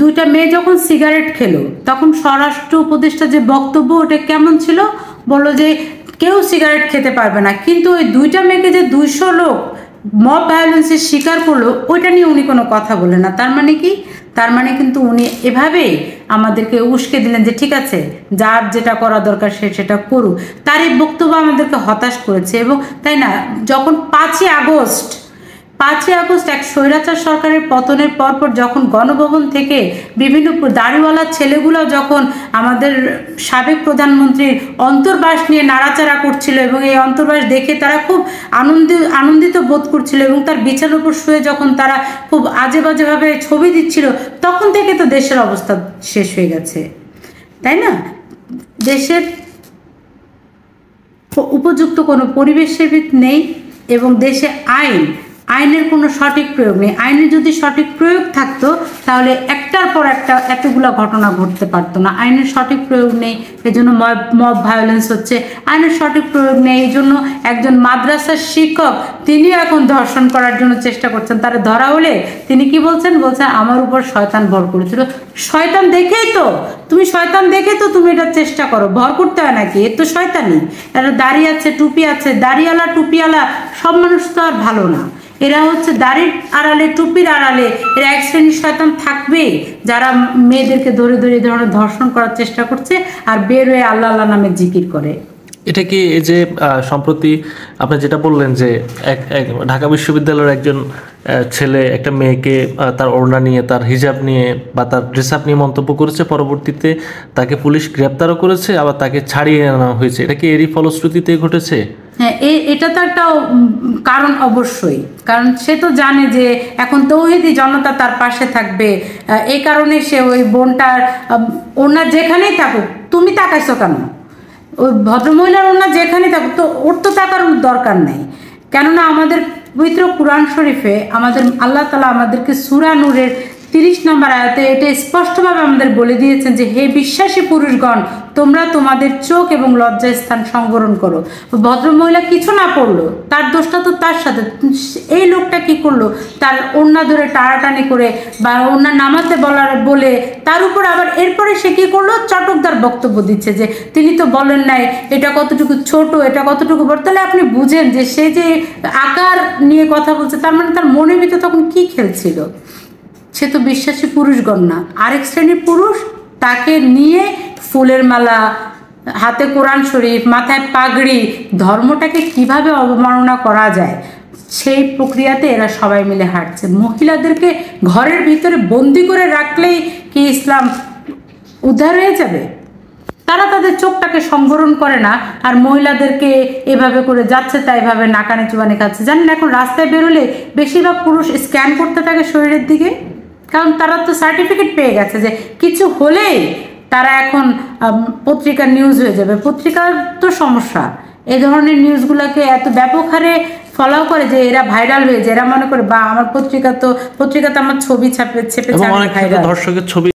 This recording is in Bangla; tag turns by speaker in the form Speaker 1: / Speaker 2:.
Speaker 1: দুইটা মেয়ে যখন সিগারেট খেলো তখন স্বরাষ্ট্র উপদেষ্টা যে বক্তব্য ওটা কেমন ছিল, বললো যে কেউ সিগারেট খেতে পারবে না, কিন্তু ওই দুইটা মেয়েকে যে 200 লোক মব ভায়োলেন্সের শিকার করলো ওইটা নিয়ে উনি কোনো কথা বললেন না। তার মানে কি? তার মানে কিন্তু উনি এভাবেই আমাদেরকে উস্কে দিলেন যে ঠিক আছে, যার যেটা করা দরকার সে সেটা করুক। তার এই বক্তব্য আমাদেরকে হতাশ করেছে। এবং তাই না, যখন 5ই আগস্ট এক স্বৈরাচার সরকারের পতনের পরপর যখন গণভবন থেকে বিভিন্ন দাড়িওয়ালা ছেলেগুলো যখন আমাদের সাবেক প্রধানমন্ত্রীর অন্তর্বাস নিয়ে নাড়াচাড়া করছিল এবং এই অন্তর্বাস দেখে তারা খুব আনন্দিত বোধ করছিল এবং তার বিছানার উপর শুয়ে যখন তারা খুব আজে বাজেভাবে ছবি দিচ্ছিল, তখন থেকে তো দেশের অবস্থা শেষ হয়ে গেছে, তাই না? দেশের উপযুক্ত কোনো পরিবেশের নেই এবং দেশে আইনের কোনো সঠিক প্রয়োগ নেই। আইনের যদি সঠিক প্রয়োগ থাকতো তাহলে একটার পর একটা এতগুলো ঘটনা ঘটতে পারতো না। আইনের সঠিক প্রয়োগ নেই, এজন্য মব ভায়োলেন্স হচ্ছে। আইনের সঠিক প্রয়োগ নেই, এই জন্য একজন মাদ্রাসার শিক্ষক তিনিও এখন ধর্ষণ করার জন্য চেষ্টা করছেন। তারা ধরা হলে তিনি কি বলছেন আমার উপর শয়তান ভর করেছিল। শয়তান দেখেই তো তুমি এটা চেষ্টা করো, ভর করতে হয় নাকি? এর তো শয়তানি। এরা দাড়ি আছে, টুপি আছে, দাড়িওয়ালা টুপিওয়ালা সব মানুষ তো আর ভালো না। এরা হচ্ছে দাড়ির আড়ালে, টুপির আড়ালে এরা এক শ্রেণীর শয়তান থাকবেই, যারা মেয়েদেরকে ধরে ধরে এই ধরনের ধর্ষণ করার চেষ্টা করছে আর বের হয়ে আল্লাহ আল্লাহ নামে জিকির করে।
Speaker 2: এটা কি এই যে সম্প্রতি আপনি যেটা বললেন যে ঢাকা বিশ্ববিদ্যালয়ের একজন ছেলে একটা মেয়েকে তার ওড়না নিয়ে, তার হিজাব নিয়ে বা তার ড্রেস আপ নিয়ে মন্তব্য করেছে, পরবর্তীতে তাকে পুলিশ গ্রেপ্তারও করেছে, আবার তাকে ছাড়িয়ে আনা হয়েছে, এটা কি এরই ফলশ্রুতিতে ঘটেছে?
Speaker 1: হ্যাঁ, এটা তো একটা কারণ অবশ্যই, কারণ সে তো জানে যে এখন তৌহিদি জনতা তার পাশে থাকবে। এই কারণে সে ওই বোনটার ওড়না যেখানেই থাকুক, তুমি তাকাইছো কেন? ওই ভদ্রমহিলার ওড়না যেখানেই থাকুক, তো ওর তো তাকার দরকার নেই। কেননা আমাদের পবিত্র কুরআন শরীফে আমাদের আল্লাহ তাআলা আমাদেরকে সূরা নূরের 30 নম্বর আয়াতে এটা স্পষ্টভাবে আমাদের বলে দিয়েছেন যে হে বিশ্বাসী পুরুষগণ, তোমরা তোমাদের চোখ এবং লজ্জাস্থান সংবরণ করো। ভদ্রমহিলা কিছু না পড়লো, তার দোষটা তো তার সাথে। এই লোকটা কি করলো? তার ওড়না ধরে টানাটানি করে বা ওড়না নামাতে বলে তার উপর আবার এরপরে সে কি করলো? চটকদার বক্তব্য দিচ্ছে যে তিনি তো বলেন নাই এটা কতটুকু ছোট, এটা কতটুকু বড়। তাহলে আপনি বুঝেন যে সে যে আকার নিয়ে কথা বলছে, তার মানে তার মনের ভিতরে তখন কি খেলছিল? সে তো বিশ্বাসী পুরুষগণ না, আরেক শ্রেণীর পুরুষ। তাকে নিয়ে ফুলের মালা, হাতে কোরআন শরীফ, মাথায় পাগড়ি, ধর্মটাকে কিভাবে অবমাননা করা যায় সেই প্রক্রিয়াতে এরা সবাই মিলে হাঁটছে। মহিলাদেরকে ঘরের ভিতরে বন্দি করে রাখলেই কি ইসলাম উদ্ধার হয়ে যাবে? তারা তাদের চোখটাকে সংবরণ করে না, আর মহিলাদেরকে এভাবে করে যাচ্ছে তাই ভাবে নাকানে চুবানি খাচ্ছে। জানেন, এখন রাস্তায় বেরোলে বেশিরভাগ পুরুষ স্ক্যান করতে থাকে শরীরের দিকে, কারণ তারা তো সার্টিফিকেট পেয়ে গেছে যে কিছু হলেই তারা এখন পত্রিকার নিউজ হয়ে যাবে। পত্রিকার তো সমস্যা, এই ধরনের নিউজগুলোকে এত ব্যাপক হারে ফলো করে যে এরা ভাইরাল হয়ে যায়। এরা মনে করে বা আমার পত্রিকাতে আমার ছবি ছেপে ভাইরাল।
Speaker 2: দর্শকের ছবি